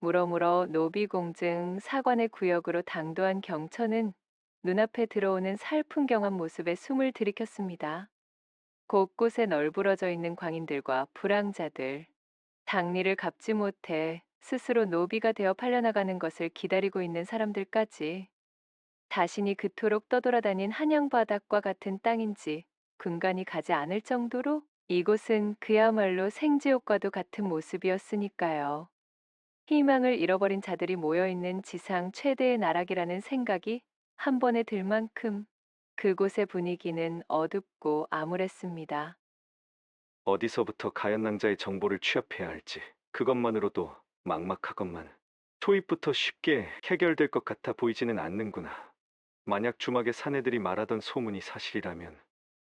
물어물어 노비공증 사관의 구역으로 당도한 경천은 눈앞에 들어오는 살풍경한 모습에 숨을 들이켰습니다. 곳곳에 널브러져 있는 광인들과 불황자들, 장리를 갚지 못해 스스로 노비가 되어 팔려나가는 것을 기다리고 있는 사람들까지 자신이 그토록 떠돌아다닌 한양바닥과 같은 땅인지 군간이 가지 않을 정도로 이곳은 그야말로 생지옥과도 같은 모습이었으니까요. 희망을 잃어버린 자들이 모여있는 지상 최대의 나락이라는 생각이 한 번에 들 만큼 그곳의 분위기는 어둡고 암울했습니다. 어디서부터 가연낭자의 정보를 취합해야 할지 그것만으로도 막막하건만 초입부터 쉽게 해결될 것 같아 보이지는 않는구나. 만약 주막의 사내들이 말하던 소문이 사실이라면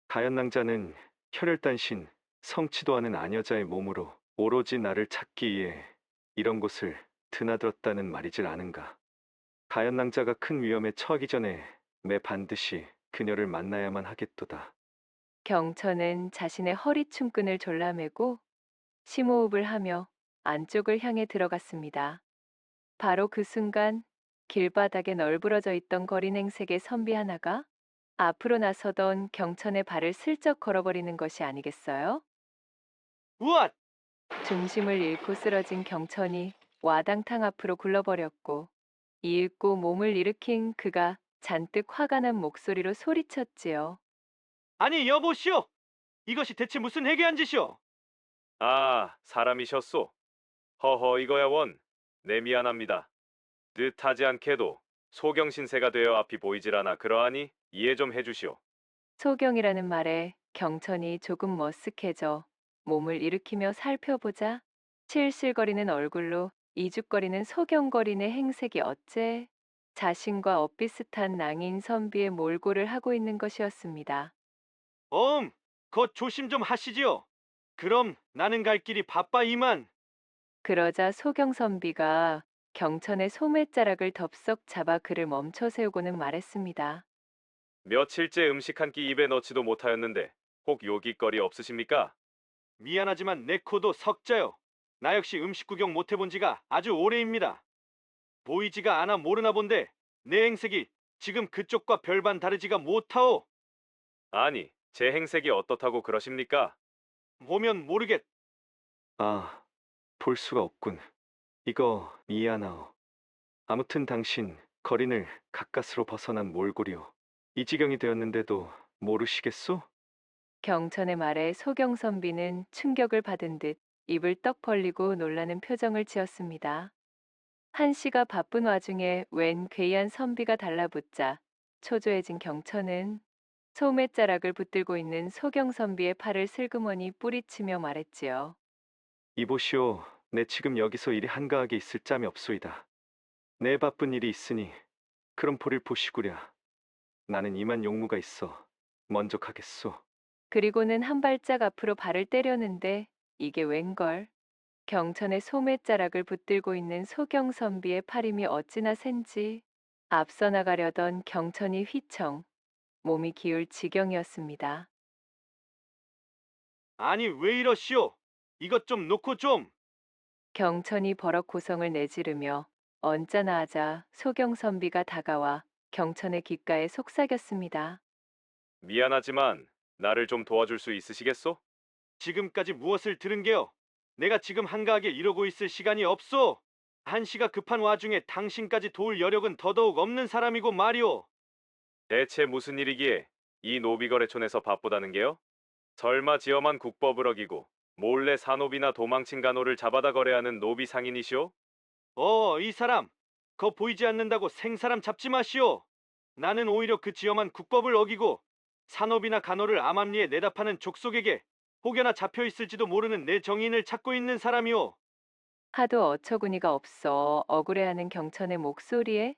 가연낭자는 혈혈단신 성치도 않은 아녀자의 몸으로 오로지 나를 찾기 위해 이런 곳을 드나들었다는 말이질 않은가. 가연낭자가 큰 위험에 처하기 전에 매 반드시 그녀를 만나야만 하겠도다. 경천은 자신의 허리춤끈을 졸라매고 심호흡을 하며 안쪽을 향해 들어갔습니다. 바로 그 순간 길바닥에 널브러져 있던 거린행색의 선비 하나가 앞으로 나서던 경천의 발을 슬쩍 걸어버리는 것이 아니겠어요? 우앗! 중심을 잃고 쓰러진 경천이 와당탕 앞으로 굴러버렸고 이윽고 몸을 일으킨 그가 잔뜩 화가 난 목소리로 소리쳤지요. 아니 여보시오! 이것이 대체 무슨 해괴한 짓이오? 아, 사람이셨소. 허허 이거야 원. 내 미안합니다. 뜻하지 않게도 소경신세가 되어 앞이 보이질 않아 그러하니 이해 좀 해주시오. 소경이라는 말에 경천이 조금 머쓱해져 몸을 일으키며 살펴보자 실실거리는 얼굴로 이죽거리는 소경거린의 행색이 어째 자신과 엇비슷한 낭인 선비의 몰골을 하고 있는 것이었습니다. 엄, 곧 조심 좀 하시지요. 그럼 나는 갈 길이 바빠 이만. 그러자 소경 선비가 경천의 소매자락을 덥석 잡아 그를 멈춰 세우고는 말했습니다. 며칠째 음식 한 끼 입에 넣지도 못하였는데 혹 요깃거리 없으십니까? 미안하지만 내 코도 석자요. 나 역시 음식 구경 못 해본 지가 아주 오래입니다. 보이지가 않아 모르나 본데 내 행색이 지금 그쪽과 별반 다르지가 못하오. 아니, 제 행색이 어떻다고 그러십니까? 보면 모르겠. 아, 볼 수가 없군. 이거 미안하오. 아무튼 당신 거린을 가까스로 벗어난 몰골이오. 이 지경이 되었는데도 모르시겠소? 경천의 말에 소경 선비는 충격을 받은 듯 입을 떡 벌리고 놀라는 표정을 지었습니다. 한시가 바쁜 와중에 웬 괴이한 선비가 달라붙자 초조해진 경천은 소매자락을 붙들고 있는 소경 선비의 팔을 슬그머니 뿌리치며 말했지요. 이보시오, 내 지금 여기서 일이 한가하게 있을 짬이 없소이다. 내 바쁜 일이 있으니 그럼 볼일 보시구랴. 나는 이만 용무가 있어 먼저 가겠소. 그리고는 한 발짝 앞으로 발을 때려는데 이게 웬걸? 경천의 소매자락을 붙들고 있는 소경 선비의 팔힘이 어찌나 센지 앞서 나가려던 경천이 휘청 몸이 기울 지경이었습니다. 아니 왜 이러시오? 이것 좀 놓고 좀. 경천이 버럭 고성을 내지르며 언짢아 하자 소경 선비가 다가와 경천의 귓가에 속삭였습니다. 미안하지만 나를 좀 도와줄 수 있으시겠소? 지금까지 무엇을 들은 게요? 내가 지금 한가하게 이러고 있을 시간이 없소. 한시가 급한 와중에 당신까지 도울 여력은 더더욱 없는 사람이고 말이오. 대체 무슨 일이기에 이 노비거래촌에서 바쁘다는 게요? 설마 지엄한 국법을 어기고 몰래 산업이나 도망친 간호를 잡아다 거래하는 노비 상인이시오? 이 사람. 거 보이지 않는다고 생사람 잡지 마시오. 나는 오히려 그 지엄한 국법을 어기고 산업이나 간호를 암암리에 내다 파는 족속에게 혹여나 잡혀 있을지도 모르는 내 정인을 찾고 있는 사람이오. 하도 어처구니가 없어 억울해하는 경천의 목소리에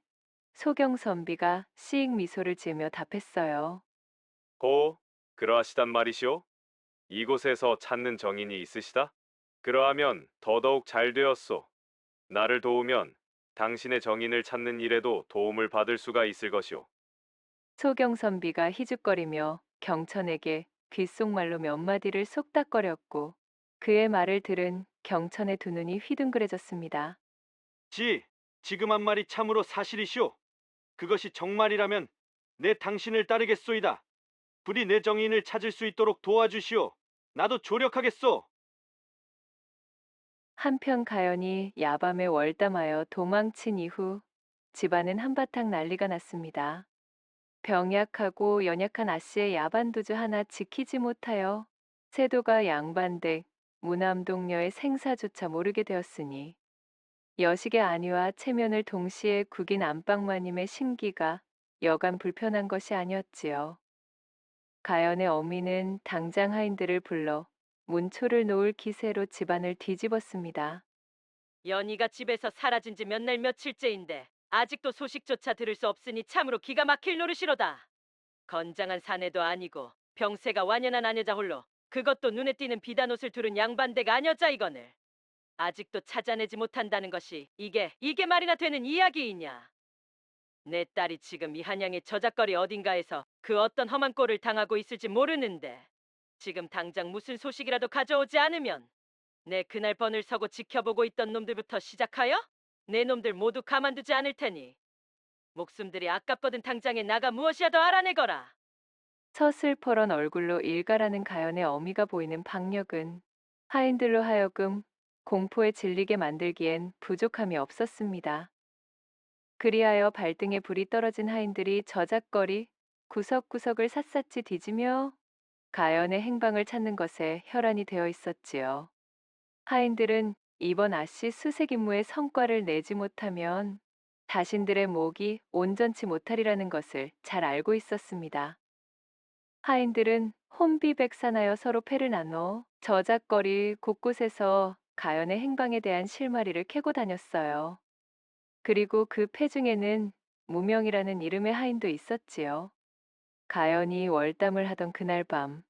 소경 선비가 씩 미소를 지으며 답했어요. 호, 그러하시단 말이시오? 이곳에서 찾는 정인이 있으시다? 그러하면 더더욱 잘 되었소. 나를 도우면 당신의 정인을 찾는 일에도 도움을 받을 수가 있을 것이오. 소경 선비가 희죽거리며 경천에게 귓속말로 몇 마디를 속닥거렸고 그의 말을 들은 경천의 두 눈이 휘둥그레졌습니다. 지금 한 말이 참으로 사실이시오. 그것이 정말이라면 내 당신을 따르겠소이다. 부디 내 정인을 찾을 수 있도록 도와주시오. 나도 조력하겠소. 한편 가연이 야밤에 월담하여 도망친 이후 집안은 한바탕 난리가 났습니다. 병약하고 연약한 아씨의 야반도주 하나 지키지 못하여 세도가 양반댁 무남동녀의 생사조차 모르게 되었으니 여식의 안위와 체면을 동시에 구긴 안방마님의 심기가 여간 불편한 것이 아니었지요. 가연의 어미는 당장 하인들을 불러 문초를 놓을 기세로 집안을 뒤집었습니다. 연희가 집에서 사라진 지 몇 날 며칠째인데 아직도 소식조차 들을 수 없으니 참으로 기가 막힐 노릇이로다. 건장한 사내도 아니고 병세가 완연한 아녀자 홀로 그것도 눈에 띄는 비단 옷을 두른 양반댁 아녀자 이거늘 아직도 찾아내지 못한다는 것이 이게 말이나 되는 이야기이냐. 내 딸이 지금 이 한양의 저작거리 어딘가에서 그 어떤 험한 꼴을 당하고 있을지 모르는데 지금 당장 무슨 소식이라도 가져오지 않으면 내 그날 번을 서고 지켜보고 있던 놈들부터 시작하여 내 놈들 모두 가만두지 않을 테니 목숨들이 아깝거든 당장에 나가 무엇이라도 알아내거라. 서슬퍼런 얼굴로 일가라는 가연의 어미가 보이는 박력은 하인들로 하여금 공포에 질리게 만들기엔 부족함이 없었습니다. 그리하여 발등에 불이 떨어진 하인들이 저작거리 구석구석을 샅샅이 뒤지며 가연의 행방을 찾는 것에 혈안이 되어 있었지요. 하인들은 이번 아씨 수색 임무의 성과를 내지 못하면 자신들의 목이 온전치 못하리라는 것을 잘 알고 있었습니다. 하인들은 혼비백산하여 서로 패를 나눠 저작거리 곳곳에서 가연의 행방에 대한 실마리를 캐고 다녔어요. 그리고 그 패 중에는 무명이라는 이름의 하인도 있었지요. 가연이 월담을 하던 그날 밤,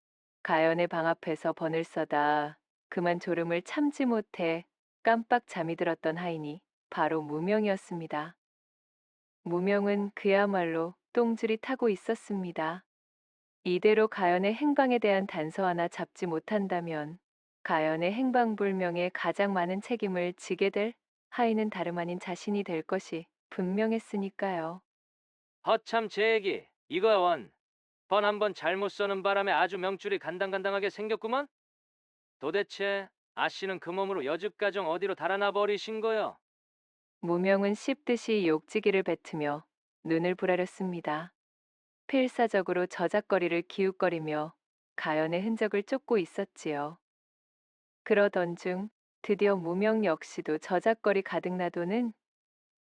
가연의 방 앞에서 번을 써다 그만 졸음을 참지 못해 깜빡 잠이 들었던 하인이 바로 무명이었습니다. 무명은 그야말로 똥줄이 타고 있었습니다. 이대로 가연의 행방에 대한 단서 하나 잡지 못한다면 가연의 행방불명에 가장 많은 책임을 지게 될 하인은 다름 아닌 자신이 될 것이 분명했으니까요. 허참 제 얘기 이거야 원. 번 한 번 잘못 써는 바람에 아주 명줄이 간당간당하게 생겼구먼. 도대체 아씨는 그 몸으로 여집가정 어디로 달아나 버리신 거요? 무명은 씹듯이 욕지기를 뱉으며 눈을 부라렸습니다. 필사적으로 저작거리를 기웃거리며 가연의 흔적을 쫓고 있었지요. 그러던 중 드디어 무명 역시도 저작거리 가득 나도는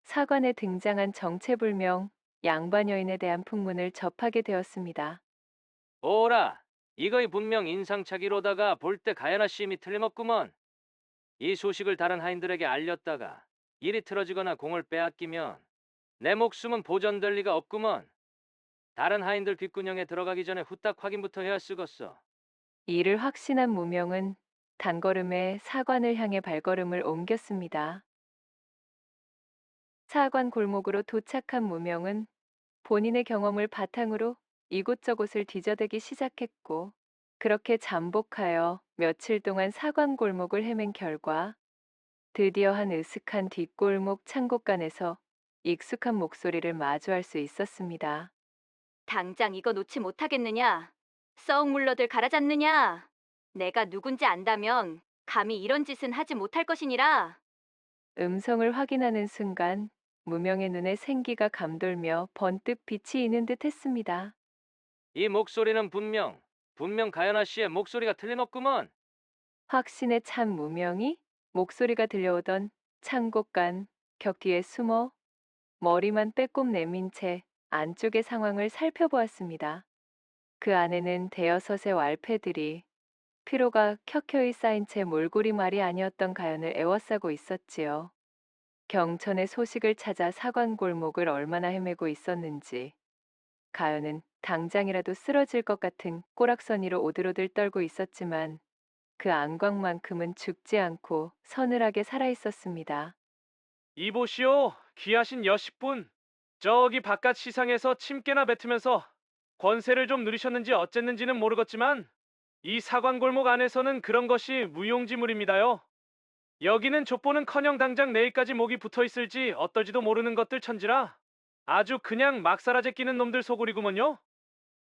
사관에 등장한 정체불명 양반 여인에 대한 풍문을 접하게 되었습니다. 오라, 이거이 분명 인상착의로다가 볼 때 가연아 씨 힘이 틀림없구먼. 이 소식을 다른 하인들에게 알렸다가 일이 틀어지거나 공을 빼앗기면 내 목숨은 보전될 리가 없구먼. 다른 하인들 귓구녕에 들어가기 전에 후딱 확인부터 해야 쓰겄어. 이를 확신한 무명은 단걸음에 사관을 향해 발걸음을 옮겼습니다. 사관 골목으로 도착한 무명은 본인의 경험을 바탕으로 이곳저곳을 뒤져대기 시작했고, 그렇게 잠복하여 며칠 동안 사관 골목을 헤맨 결과 드디어 한 으슥한 뒷골목 창곡간에서 익숙한 목소리를 마주할 수 있었습니다. 당장 이거 놓지 못하겠느냐? 썩 물러들 가라잡느냐? 내가 누군지 안다면 감히 이런 짓은 하지 못할 것이니라. 음성을 확인하는 순간 무명의 눈에 생기가 감돌며 번뜩 빛이 있는 듯 했습니다. 이 목소리는 분명 가연아 씨의 목소리가 틀림없구먼. 확신에 찬 무명이 목소리가 들려오던 창곡간 벽 뒤에 숨어 머리만 빼꼼 내민 채 안쪽의 상황을 살펴보았습니다. 그 안에는 대여섯의 왈패들이 피로가 켜켜이 쌓인 채 몰골이말이 아니었던 가연을 애워싸고 있었지요. 경천의 소식을 찾아 사관골목을 얼마나 헤매고 있었는지 가연은 당장이라도 쓰러질 것 같은 꼬락서니로 오들오들 떨고 있었지만 그 안광만큼은 죽지 않고 서늘하게 살아있었습니다. 이보시오, 귀하신 여식분. 저기 바깥 시상에서 침깨나 뱉으면서 권세를 좀 누리셨는지 어쨌는지는 모르겠지만 이 사관골목 안에서는 그런 것이 무용지물입니다요. 여기는 족보는커녕 당장 내일까지 목이 붙어 있을지 어떨지도 모르는 것들 천지라 아주 그냥 막사라제 끼는 놈들 소굴이구먼요.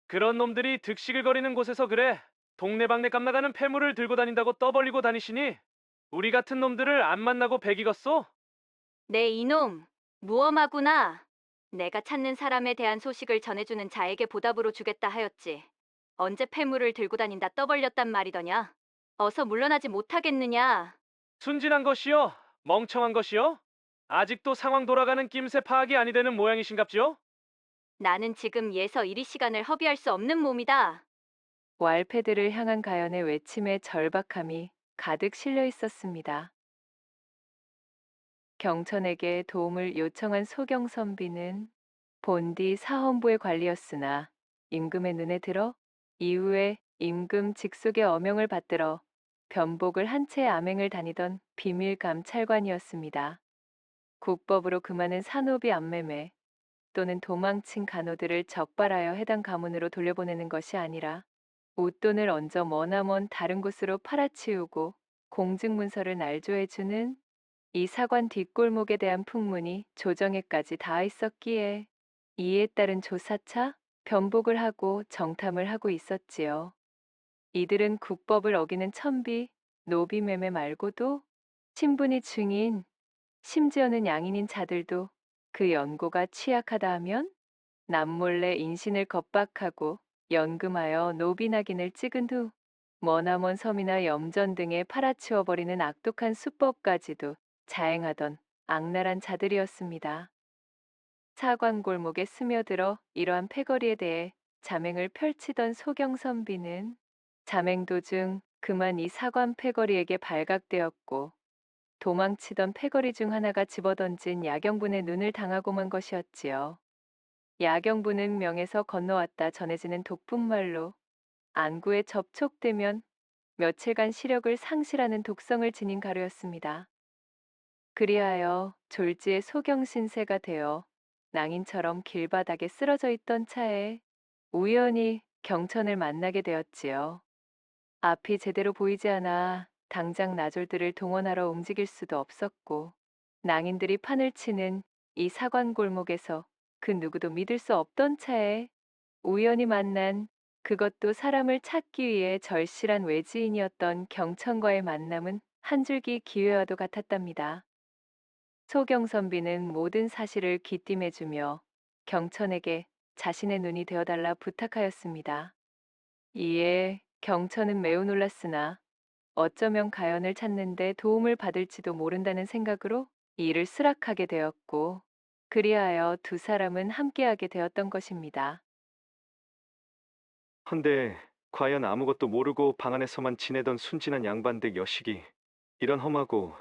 그런 놈들이 득시글거리는 곳에서 그래 동네방네 값나가는 폐물을 들고 다닌다고 떠벌리고 다니시니 우리 같은 놈들을 안 만나고 백이겠소? 내 이놈, 무엄하구나. 내가 찾는 사람에 대한 소식을 전해주는 자에게 보답으로 주겠다 하였지. 언제 폐물을 들고 다닌다 떠벌렸단 말이더냐? 어서 물러나지 못하겠느냐? 순진한 것이요? 멍청한 것이요? 아직도 상황 돌아가는 낌새 파악이 아니 되는 모양이신갑지요? 나는 지금 예서 이리 시간을 허비할 수 없는 몸이다. 왈패들을 향한 가연의 외침에 절박함이 가득 실려 있었습니다. 경천에게 도움을 요청한 소경선비는 본디 사헌부의 관리였으나 임금의 눈에 들어 이후에 임금 직속의 어명을 받들어 변복을 한 채 암행을 다니던 비밀 감찰관이었습니다. 국법으로 금하는 산호비 암매매 또는 도망친 간호들을 적발하여 해당 가문으로 돌려보내는 것이 아니라 웃돈을 얹어 머나먼 다른 곳으로 팔아치우고 공증문서를 날조해주는 이 사관 뒷골목에 대한 풍문이 조정에까지 닿아 있었기에 이에 따른 조사차, 변복을 하고 정탐을 하고 있었지요. 이들은 국법을 어기는 천비, 노비매매 말고도 신분이 중인, 심지어는 양인인 자들도 그 연고가 취약하다 하면 남몰래 인신을 겁박하고 연금하여 노비 낙인을 찍은 후 머나먼 섬이나 염전 등에 팔아치워버리는 악독한 수법까지도 자행하던 악랄한 자들이었습니다. 사관골목에 스며들어 이러한 패거리에 대해 자맹을 펼치던 소경선비는 자맹 도중 그만 이 사관 패거리에게 발각되었고 도망치던 패거리 중 하나가 집어던진 야경분의 눈을 당하고 만 것이었지요. 야경분은 명에서 건너왔다 전해지는 독분말로 안구에 접촉되면 며칠간 시력을 상실하는 독성을 지닌 가루였습니다. 그리하여 졸지에 소경신세가 되어 낭인처럼 길바닥에 쓰러져 있던 차에 우연히 경천을 만나게 되었지요. 앞이 제대로 보이지 않아 당장 나졸들을 동원하러 움직일 수도 없었고 낭인들이 판을 치는 이 사관 골목에서 그 누구도 믿을 수 없던 차에 우연히 만난 그것도 사람을 찾기 위해 절실한 외지인이었던 경천과의 만남은 한 줄기 기회와도 같았답니다. 소경선비는 모든 사실을 귀띔해주며 경천에게 자신의 눈이 되어달라 부탁하였습니다. 이에 경천은 매우 놀랐으나 어쩌면 가연을 찾는데 도움을 받을지도 모른다는 생각으로 일을 수락하게 되었고 그리하여 두 사람은 함께하게 되었던 것입니다. 헌데 과연 아무것도 모르고 방 안에서만 지내던 순진한 양반들 여식이 이런 험하고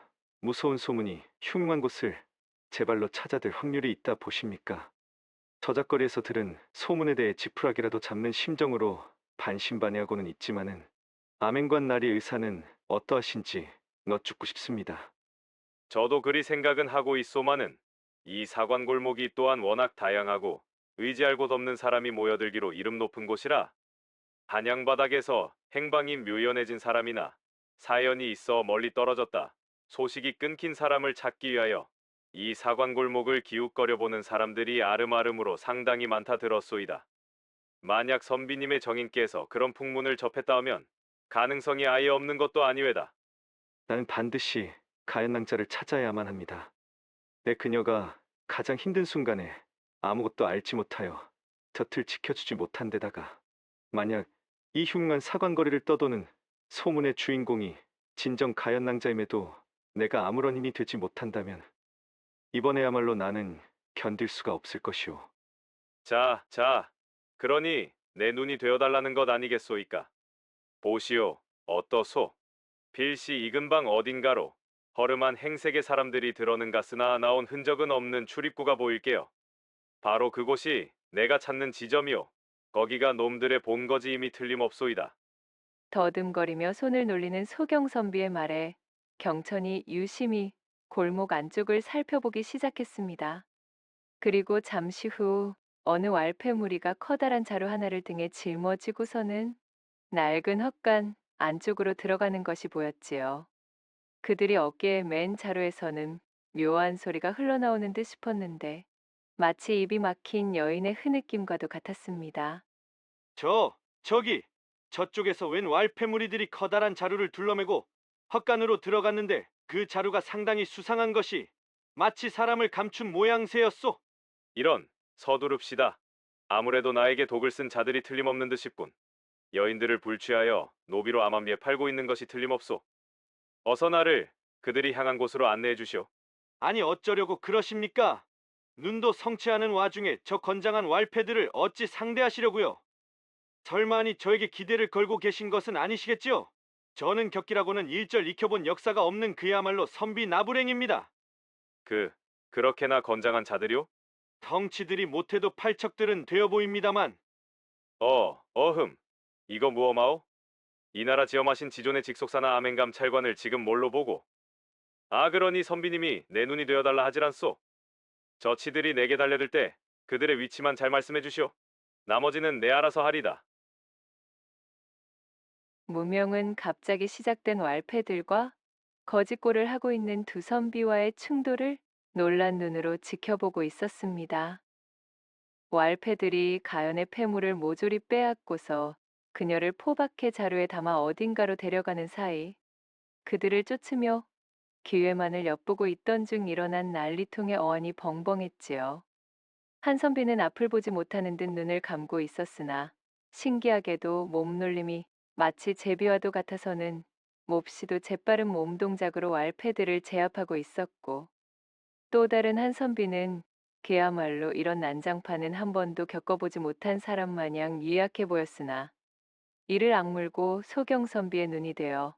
무서운 소문이 흉흉한 곳을 제 발로 찾아들 확률이 있다 보십니까? 저작거리에서 들은 소문에 대해 지푸라기라도 잡는 심정으로 반신반의하고는 있지만은 아멘관 나리 의사는 어떠하신지 여쭙고 싶습니다. 저도 그리 생각은 하고 있소마는 이 사관 골목이 또한 워낙 다양하고 의지할 곳 없는 사람이 모여들기로 이름 높은 곳이라 한양바닥에서 행방이 묘연해진 사람이나 사연이 있어 멀리 떨어졌다 소식이 끊긴 사람을 찾기 위하여 이 사관 골목을 기웃거려 보는 사람들이 아름아름으로 상당히 많다 들었소이다. 만약 선비님의 정인께서 그런 풍문을 접했다 하면 가능성이 아예 없는 것도 아니외다. 나는 반드시 가연낭자를 찾아야만 합니다. 내 그녀가 가장 힘든 순간에 아무것도 알지 못하여 곁을 지켜주지 못한 데다가 만약 이 흉한 사관거리를 떠도는 소문의 주인공이 진정 가연낭자임에도 내가 아무런 힘이 되지 못한다면 이번에야말로 나는 견딜 수가 없을 것이오. 자, 그러니 내 눈이 되어달라는 것 아니겠소이까? 보시오, 어떠소? 필시 이 근방 어딘가로 허름한 행색의 사람들이 들어는 갔으나 나온 흔적은 없는 출입구가 보일게요. 바로 그곳이 내가 찾는 지점이오. 거기가 놈들의 본거지임이 틀림없소이다. 더듬거리며 손을 놀리는 소경선비의 말에 경천이 유심히 골목 안쪽을 살펴보기 시작했습니다. 그리고 잠시 후 어느 왈패무리가 커다란 자루 하나를 등에 짊어지고서는 낡은 헛간 안쪽으로 들어가는 것이 보였지요. 그들이 어깨에 맨 자루에서는 묘한 소리가 흘러나오는 듯 싶었는데 마치 입이 막힌 여인의 흐느낌과도 같았습니다. 저기, 저쪽에서 웬 왈패무리들이 커다란 자루를 둘러매고 헛간으로 들어갔는데 그 자루가 상당히 수상한 것이 마치 사람을 감춘 모양새였소. 이런, 서두릅시다. 아무래도 나에게 독을 쓴 자들이 틀림없는 듯 싶군. 여인들을 불취하여 노비로 암암리에 팔고 있는 것이 틀림없소. 어서 나를 그들이 향한 곳으로 안내해 주시오. 아니 어쩌려고 그러십니까? 눈도 성치 않은 와중에 저 건장한 왈패들을 어찌 상대하시려고요? 설마니 저에게 기대를 걸고 계신 것은 아니시겠지요? 저는 격기라고는 일절 익혀본 역사가 없는 그야말로 선비 나부랭입니다. 그렇게나 건장한 자들이오? 덩치들이 못해도 팔척들은 되어 보입니다만 어흠. 이거 무엄하오? 이 나라 지엄하신 지존의 직속사나 아멘감 찰관을 지금 뭘로 보고? 아, 그러니 선비님이 내 눈이 되어달라 하질 않소. 저 치들이 내게 달려들 때 그들의 위치만 잘 말씀해 주시오. 나머지는 내 알아서 하리다. 무명은 갑자기 시작된 왈패들과 거짓골을 하고 있는 두 선비와의 충돌을 놀란 눈으로 지켜보고 있었습니다. 왈패들이 가연의 폐물을 모조리 빼앗고서 그녀를 포박해 자루에 담아 어딘가로 데려가는 사이 그들을 쫓으며 기회만을 엿보고 있던 중 일어난 난리통의 어안이 벙벙했지요. 한 선비는 앞을 보지 못하는 듯 눈을 감고 있었으나 신기하게도 몸놀림이 마치 제비와도 같아서는 몹시도 재빠른 몸 동작으로 왈패들을 제압하고 있었고 또 다른 한 선비는 그야말로 이런 난장판은 한 번도 겪어보지 못한 사람 마냥 유약해 보였으나 이를 악물고 소경 선비의 눈이 되어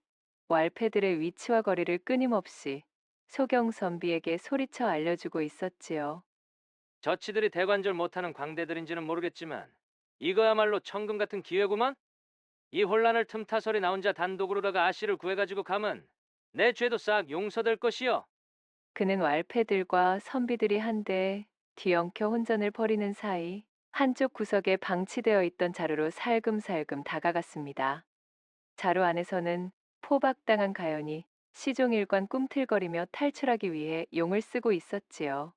왈패들의 위치와 거리를 끊임없이 소경 선비에게 소리쳐 알려주고 있었지요. 저치들이 대관절 못하는 광대들인지는 모르겠지만 이거야말로 천금 같은 기회구만. 이 혼란을 틈타서리 나 혼자 단독으로다가 아씨를 구해가지고 가면 내 죄도 싹 용서될 것이여. 그는 왈패들과 선비들이 한데 뒤엉켜 혼전을 벌이는 사이 한쪽 구석에 방치되어 있던 자루로 살금살금 다가갔습니다. 자루 안에서는 포박당한 가연이 시종일관 꿈틀거리며 탈출하기 위해 용을 쓰고 있었지요.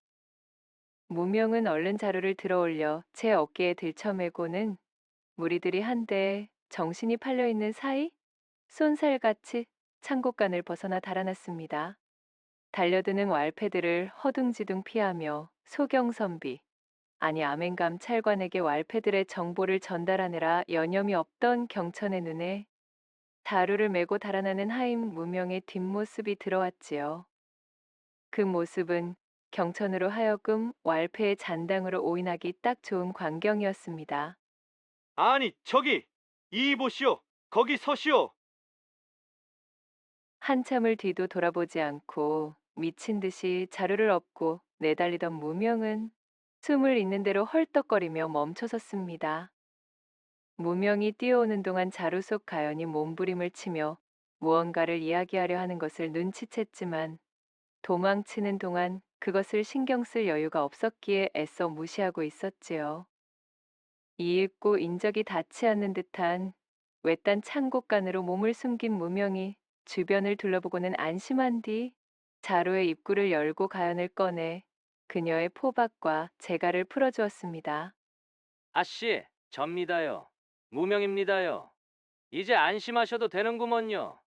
무명은 얼른 자루를 들어올려 제 어깨에 들쳐매고는 무리들이 한데 정신이 팔려 있는 사이 쏜살같이 창고간을 벗어나 달아났습니다. 달려드는 왈패들을 허둥지둥 피하며 소경선비, 아니 아멘감 찰관에게 왈패들의 정보를 전달하느라 여념이 없던 경천의 눈에 다루를 메고 달아나는 하임 무명의 뒷모습이 들어왔지요. 그 모습은 경천으로 하여금 왈패의 잔당으로 오인하기 딱 좋은 광경이었습니다. 아니 저기 이 보시오. 거기 서시오. 한참을 뒤도 돌아보지 않고 미친 듯이 자루를 업고 내달리던 무명은 숨을 잇는 대로 헐떡거리며 멈춰섰습니다. 무명이 뛰어오는 동안 자루 속 가연이 몸부림을 치며 무언가를 이야기하려 하는 것을 눈치챘지만 도망치는 동안 그것을 신경 쓸 여유가 없었기에 애써 무시하고 있었지요. 이윽고 인적이 닿지 않는 듯한 외딴 창고간으로 몸을 숨긴 무명이 주변을 둘러보고는 안심한 뒤 자루의 입구를 열고 가연을 꺼내 그녀의 포박과 재갈을 풀어주었습니다. 아씨, 접니다요. 무명입니다요. 이제 안심하셔도 되는구먼요.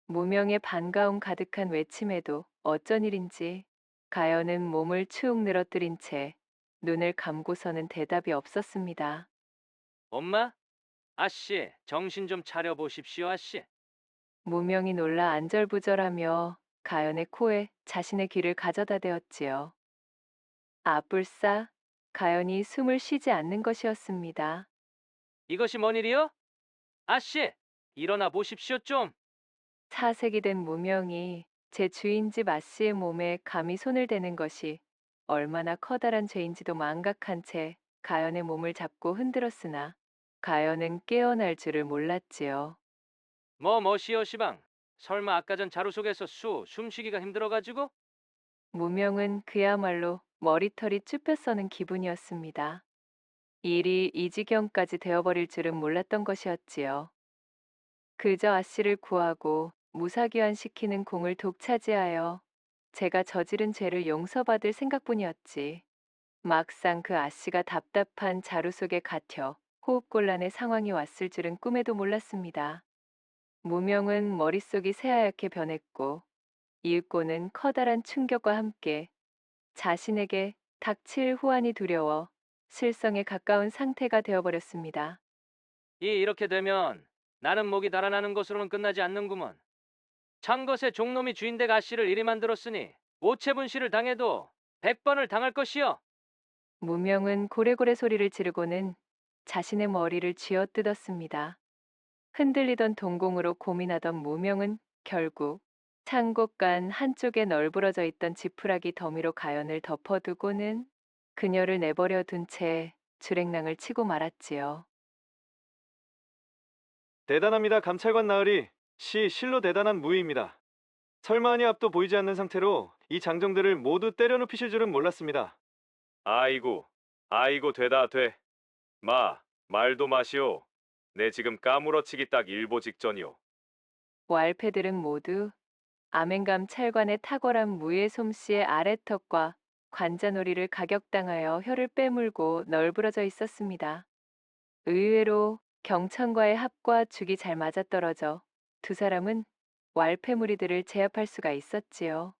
무명의 반가움 가득한 외침에도 어쩐 일인지 가연은 몸을 축 늘어뜨린 채 눈을 감고서는 대답이 없었습니다. 엄마? 아씨, 정신 좀 차려 보십시오, 아씨. 무명이 놀라 안절부절하며 가연의 코에 자신의 귀를 가져다 대었지요. 아뿔싸 가연이 숨을 쉬지 않는 것이었습니다. 이것이 뭔 일이요? 아씨, 일어나 보십시오 좀. 사색이 된 무명이 제 주인 집 아씨의 몸에 감히 손을 대는 것이 얼마나 커다란 죄인지도 망각한 채 가연의 몸을 잡고 흔들었으나 가연은 깨어날 줄을 몰랐지요. 뭐시여 시방. 설마 아까 전 자루 속에서 숨쉬기가 힘들어가지고? 무명은 그야말로 머리털이 쭈뼛 서는 기분이었습니다. 일이 이 지경까지 되어버릴 줄은 몰랐던 것이었지요. 그저 아씨를 구하고 무사귀환시키는 공을 독차지하여 제가 저지른 죄를 용서받을 생각뿐이었지. 막상 그 아씨가 답답한 자루 속에 갇혀 호흡곤란의 상황이 왔을 줄은 꿈에도 몰랐습니다. 무명은 머릿속이 새하얗게 변했고 이윽고는 커다란 충격과 함께 자신에게 닥칠 후환이 두려워 실성에 가까운 상태가 되어버렸습니다. 이렇게 되면 나는 목이 달아나는 것으로는 끝나지 않는구먼. 창것의 종놈이 주인댁 아씨를 이리 만들었으니 오체분실을 당해도 100번을 당할 것이여. 무명은 고래고래 소리를 지르고는 자신의 머리를 쥐어뜯었습니다. 흔들리던 동공으로 고민하던 무명은 결국 창곡간 한쪽에 널브러져 있던 지푸라기 더미로 가연을 덮어두고는 그녀를 내버려 둔 채 주랭랑을 치고 말았지요. 대단합니다, 감찰관 나으리. 실로 대단한 무의입니다. 설마하니 앞도 보이지 않는 상태로 이 장정들을 모두 때려 눕히실 줄은 몰랐습니다. 아이고, 아이고 되다 돼. 말도 마시오. 내 지금 까무러치기 딱 일보 직전이오. 왈패들은 모두 아멘감 찰관의 탁월한 무예 솜씨의 아래턱과 관자놀이를 가격당하여 혀를 빼물고 널브러져 있었습니다. 의외로 경천과의 합과 죽이 잘 맞아떨어져 두 사람은 왈패 무리들을 제압할 수가 있었지요.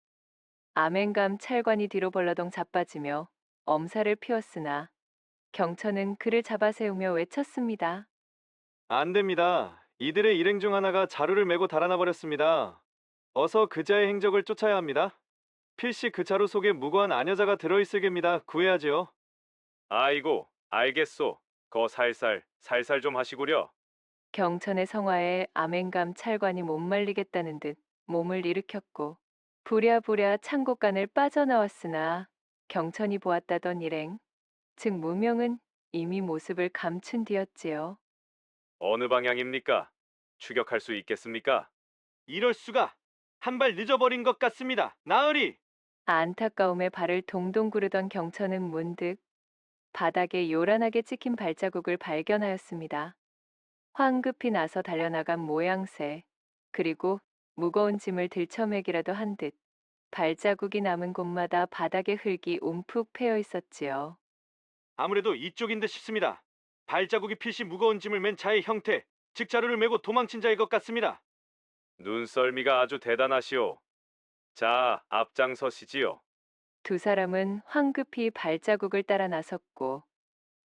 아멘감 찰관이 뒤로 벌러덩 자빠지며 엄살을 피웠으나 경천은 그를 잡아세우며 외쳤습니다. 안 됩니다. 이들의 일행 중 하나가 자루를 메고 달아나 버렸습니다. 어서 그자의 행적을 쫓아야 합니다. 필시 그 자루 속에 무고한 아녀자가 들어있을 겁니다. 구해야지요. 아이고, 알겠소. 거 살살 좀 하시구려. 경천의 성화에 아멘감 찰관이 못 말리겠다는 듯 몸을 일으켰고 부랴부랴 창고간을 빠져나왔으나 경천이 보았다던 일행, 즉 무명은 이미 모습을 감춘 뒤였지요. 어느 방향입니까? 추격할 수 있겠습니까? 이럴 수가. 한 발 늦어버린 것 같습니다. 나으리. 안타까움에 발을 동동 구르던 경천은 문득 바닥에 요란하게 찍힌 발자국을 발견하였습니다. 황급히 나서 달려나간 모양새, 그리고 무거운 짐을 들쳐매기라도 한 듯 발자국이 남은 곳마다 바닥에 흙이 움푹 패여 있었지요. 아무래도 이쪽인 듯 싶습니다. 발자국이 필시 무거운 짐을 맨 자의 형태, 즉 자루를 메고 도망친 자일 것 같습니다. 눈썰미가 아주 대단하시오. 자, 앞장서시지요. 두 사람은 황급히 발자국을 따라 나섰고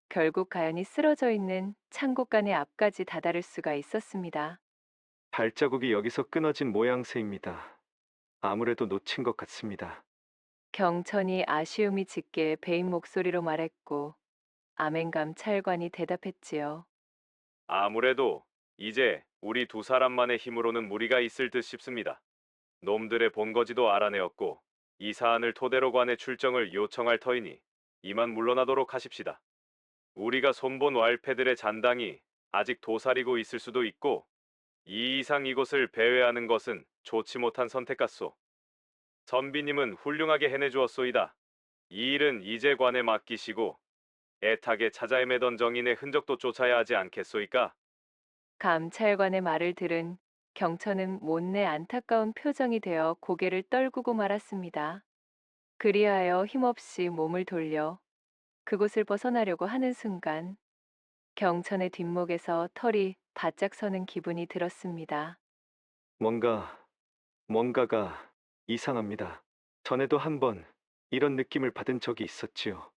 결국 가연이 쓰러져 있는 창고간의 앞까지 다다를 수가 있었습니다. 발자국이 여기서 끊어진 모양새입니다. 아무래도 놓친 것 같습니다. 경천이 아쉬움이 짙게 베인 목소리로 말했고 아멘감 찰관이 대답했지요. 아무래도 이제 우리 두 사람만의 힘으로는 무리가 있을 듯 싶습니다. 놈들의 본거지도 알아내었고 이 사안을 토대로 관의 출정을 요청할 터이니 이만 물러나도록 하십시다. 우리가 손본 왈패들의 잔당이 아직 도사리고 있을 수도 있고 이 이상 이곳을 배회하는 것은 좋지 못한 선택 같소. 선비님은 훌륭하게 해내주었소이다. 이 일은 이제 관에 맡기시고 애타게 찾아 헤매던 정인의 흔적도 쫓아야 하지 않겠소이까? 감찰관의 말을 들은 경천은 못내 안타까운 표정이 되어 고개를 떨구고 말았습니다. 그리하여 힘없이 몸을 돌려 그곳을 벗어나려고 하는 순간 경천의 뒷목에서 털이 바짝 서는 기분이 들었습니다. 뭔가가 이상합니다. 전에도 한 번 이런 느낌을 받은 적이 있었지요.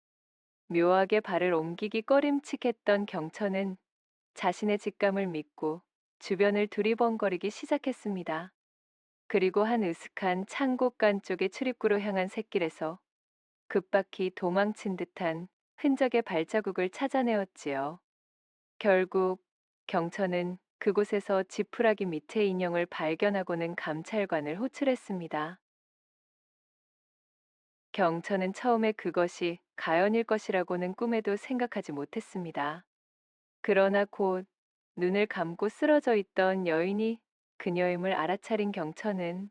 묘하게 발을 옮기기 꺼림칙했던 경천은 자신의 직감을 믿고 주변을 두리번거리기 시작했습니다. 그리고 한 으슥한 창곡간 쪽의 출입구로 향한 샛길에서 급박히 도망친 듯한 흔적의 발자국을 찾아내었지요. 결국 경천은 그곳에서 지푸라기 밑에 인형을 발견하고는 감찰관을 호출했습니다. 경천은 처음에 그것이 가연일 것이라고는 꿈에도 생각하지 못했습니다. 그러나 곧 눈을 감고 쓰러져 있던 여인이 그녀임을 알아차린 경천은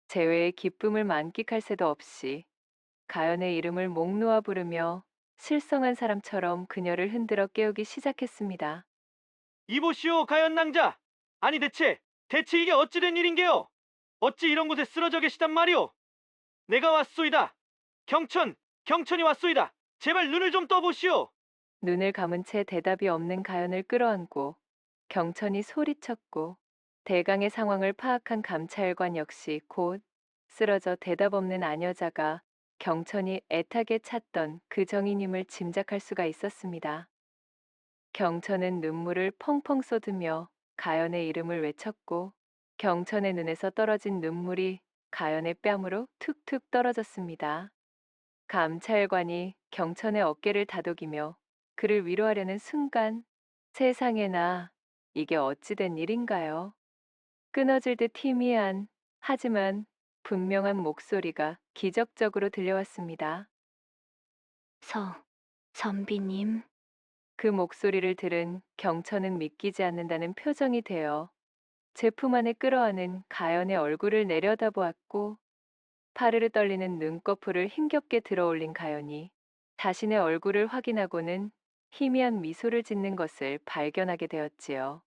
재회의 기쁨을 만끽할 새도 없이 가연의 이름을 목 놓아 부르며 실성한 사람처럼 그녀를 흔들어 깨우기 시작했습니다. 이보시오, 가연 낭자. 아니 대체 이게 어찌된 일인게요? 어찌 이런 곳에 쓰러져 계시단 말이오? 내가 왔소이다. 경천이 왔소이다. 제발 눈을 좀 떠보시오. 눈을 감은 채 대답이 없는 가연을 끌어안고 경천이 소리쳤고 대강의 상황을 파악한 감찰관 역시 곧 쓰러져 대답 없는 아녀자가 경천이 애타게 찾던 그 정인임을 짐작할 수가 있었습니다. 경천은 눈물을 펑펑 쏟으며 가연의 이름을 외쳤고 경천의 눈에서 떨어진 눈물이 가연의 뺨으로 툭툭 떨어졌습니다. 감찰관이 경천의 어깨를 다독이며 그를 위로하려는 순간 세상에나 이게 어찌된 일인가요? 끊어질 듯 희미한 하지만 분명한 목소리가 기적적으로 들려왔습니다. 선비님. 그 목소리를 들은 경천은 믿기지 않는다는 표정이 되어 제품 안에 끌어안은 가연의 얼굴을 내려다보았고 파르르 떨리는 눈꺼풀을 힘겹게 들어올린 가연이 자신의 얼굴을 확인하고는 희미한 미소를 짓는 것을 발견하게 되었지요.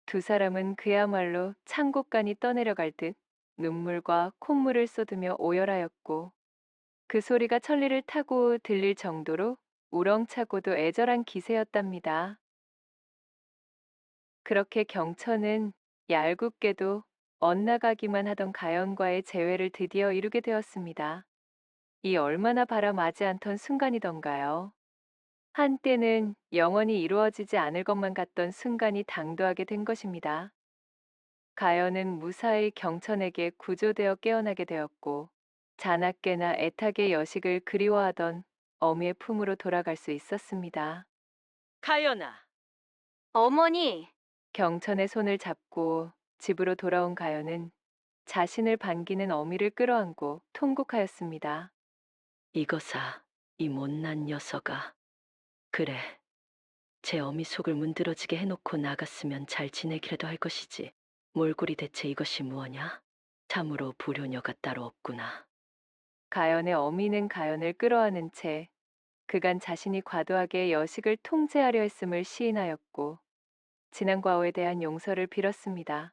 두 사람은 그야말로 창곡간이 떠내려갈 듯 눈물과 콧물을 쏟으며 오열하였고 그 소리가 천리를 타고 들릴 정도로 우렁차고도 애절한 기세였답니다. 그렇게 경천은 얄궂게도 엇나가기만 하던 가연과의 재회를 드디어 이루게 되었습니다. 이 얼마나 바람하지 않던 순간이던가요. 한때는 영원히 이루어지지 않을 것만 같던 순간이 당도하게 된 것입니다. 가연은 무사히 경천에게 구조되어 깨어나게 되었고 자나깨나 애타게 여식을 그리워하던 어미의 품으로 돌아갈 수 있었습니다. 가연아, 어머니, 경천의 손을 잡고 집으로 돌아온 가연은 자신을 반기는 어미를 끌어안고 통곡하였습니다. 이거사, 이 못난 녀석아. 그래, 제 어미 속을 문드러지게 해놓고 나갔으면 잘 지내기라도 할 것이지. 몰골이 대체 이것이 무엇냐? 참으로 불효녀가 따로 없구나. 가연의 어미는 가연을 끌어안은 채 그간 자신이 과도하게 여식을 통제하려 했음을 시인하였고 지난 과오에 대한 용서를 빌었습니다.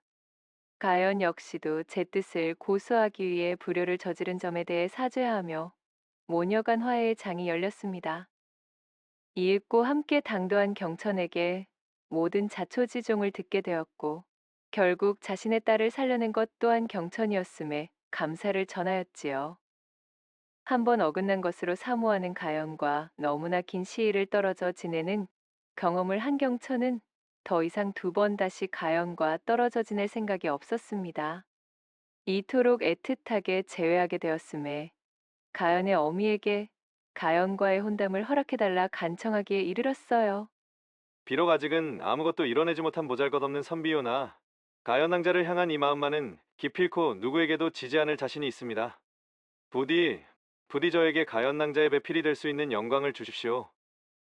가연 역시도 제 뜻을 고수하기 위해 불효를 저지른 점에 대해 사죄하며 모녀간 화해의 장이 열렸습니다. 이윽고 함께 당도한 경천에게 모든 자초지종을 듣게 되었고 결국 자신의 딸을 살려낸 것 또한 경천이었음에 감사를 전하였지요. 한번 어긋난 것으로 사모하는 가연과 너무나 긴 시일을 떨어져 지내는 경험을 한 경천은 더 이상 두 번 다시 가연과 떨어져 지낼 생각이 없었습니다. 이토록 애틋하게 재회하게 되었음에 가연의 어미에게 가연과의 혼담을 허락해달라 간청하기에 이르렀어요. 비록 아직은 아무것도 이뤄내지 못한 보잘것없는 선비요나 가연 낭자를 향한 이 마음만은 기필코 누구에게도 지지 않을 자신이 있습니다. 부디 저에게 가연 낭자의 배필이 될 수 있는 영광을 주십시오.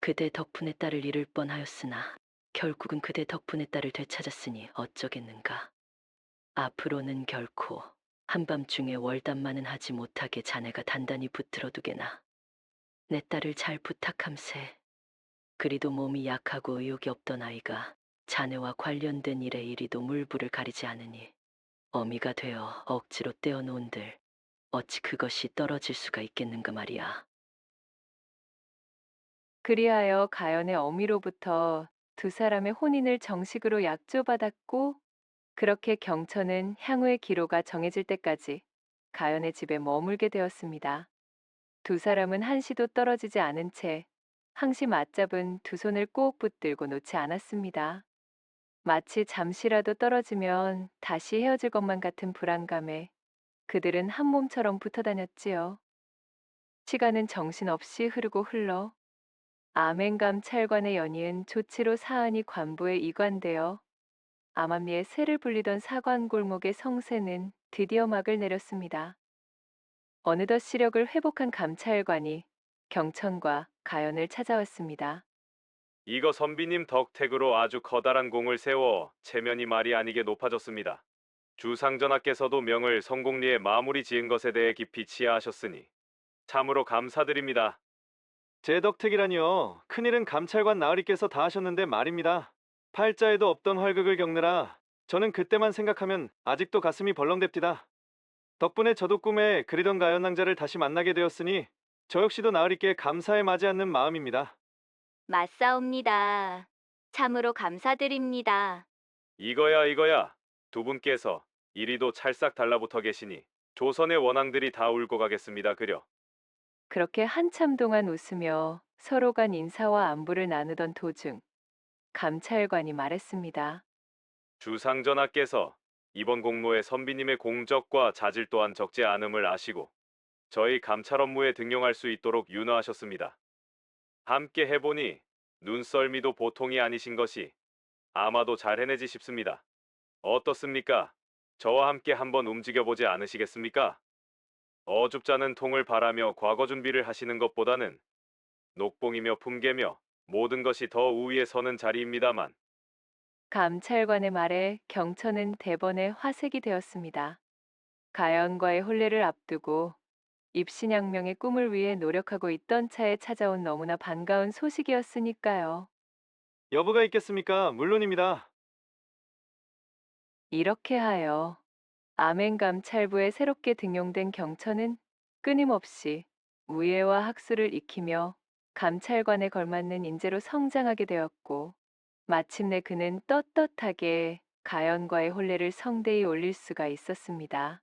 그대 덕분에 딸을 잃을 뻔하였으나 결국은 그대 덕분에 딸을 되찾았으니 어쩌겠는가. 앞으로는 결코 한밤중에 월담만은 하지 못하게 자네가 단단히 붙들어두게나. 내 딸을 잘 부탁함세. 그리도 몸이 약하고 의욕이 없던 아이가 자네와 관련된 일에 이리도 물불을 가리지 않으니 어미가 되어 억지로 떼어놓은들 어찌 그것이 떨어질 수가 있겠는가 말이야. 그리하여 가연의 어미로부터 두 사람의 혼인을 정식으로 약조받았고 그렇게 경천은 향후의 기로가 정해질 때까지 가연의 집에 머물게 되었습니다. 두 사람은 한시도 떨어지지 않은 채 항시 맞잡은 두 손을 꼭 붙들고 놓지 않았습니다. 마치 잠시라도 떨어지면 다시 헤어질 것만 같은 불안감에 그들은 한 몸처럼 붙어 다녔지요. 시간은 정신없이 흐르고 흘러 암행감 찰관의 연희은 조치로 사안이 관부에 이관되어 암암리에 새를 불리던 사관 골목의 성세는 드디어 막을 내렸습니다. 어느덧 시력을 회복한 감찰관이 경천과 가연을 찾아왔습니다. 이거 선비님 덕택으로 아주 커다란 공을 세워 체면이 말이 아니게 높아졌습니다. 주상전하께서도 명을 성공리에 마무리 지은 것에 대해 깊이 치하하셨으니 참으로 감사드립니다. 제 덕택이라니요. 큰일은 감찰관 나으리께서 다 하셨는데 말입니다. 팔자에도 없던 활극을 겪느라 저는 그때만 생각하면 아직도 가슴이 벌렁댑디다. 덕분에 저도 꿈에 그리던 가연낭자를 다시 만나게 되었으니 저 역시도 나으리께 감사에 마지 않는 마음입니다. 맞사옵니다. 참으로 감사드립니다. 이거야. 두 분께서 이리도 찰싹 달라붙어 계시니 조선의 원앙들이 다 울고 가겠습니다. 그려. 그렇게 한참 동안 웃으며 서로 간 인사와 안부를 나누던 도중 감찰관이 말했습니다. 주상전하께서 이번 공로에 선비님의 공적과 자질 또한 적지 않음을 아시고 저희 감찰 업무에 등용할 수 있도록 윤허하셨습니다. 함께 해보니 눈썰미도 보통이 아니신 것이 아마도 잘 해내지 싶습니다. 어떻습니까? 저와 함께 한번 움직여보지 않으시겠습니까? 어줍잖은 통을 바라며 과거 준비를 하시는 것보다는 녹봉이며 품계며 모든 것이 더 우위에 서는 자리입니다만 감찰관의 말에 경천은 대번에 화색이 되었습니다. 가연과의 혼례를 앞두고 입신양명의 꿈을 위해 노력하고 있던 차에 찾아온 너무나 반가운 소식이었으니까요. 여부가 있겠습니까? 물론입니다. 이렇게 하여 암행감찰부에 새롭게 등용된 경천은 끊임없이 우예와 학술을 익히며 감찰관에 걸맞는 인재로 성장하게 되었고 마침내 그는 떳떳하게 가연과의 혼례를 성대히 올릴 수가 있었습니다.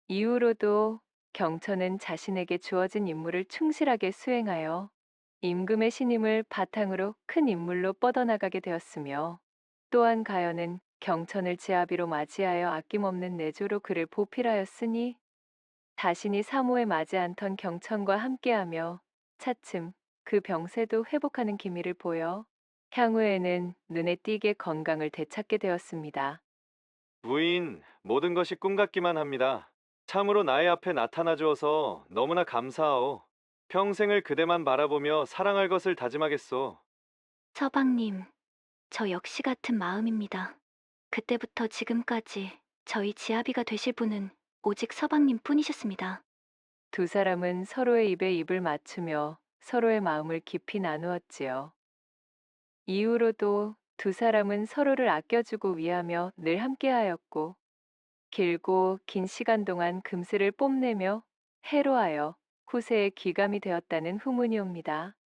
이후로도 경천은 자신에게 주어진 임무를 충실하게 수행하여 임금의 신임을 바탕으로 큰 인물로 뻗어나가게 되었으며 또한 가연은 경천을 제아비로 맞이하여 아낌없는 내조로 그를 보필하였으니 자신이 사모에 맞이 않던 경천과 함께하며 차츰 그 병세도 회복하는 기미를 보여 향후에는 눈에 띄게 건강을 되찾게 되었습니다. 부인, 모든 것이 꿈 같기만 합니다. 참으로 나의 앞에 나타나 주어서 너무나 감사하오. 평생을 그대만 바라보며 사랑할 것을 다짐하겠소. 서방님, 저 역시 같은 마음입니다. 그때부터 지금까지 저희 지아비가 되실 분은 오직 서방님 뿐이셨습니다. 두 사람은 서로의 입에 입을 맞추며 서로의 마음을 깊이 나누었지요. 이후로도 두 사람은 서로를 아껴주고 위하며 늘 함께하였고 길고 긴 시간 동안 금슬을 뽐내며 해로하여 후세의 귀감이 되었다는 후문이 옵니다.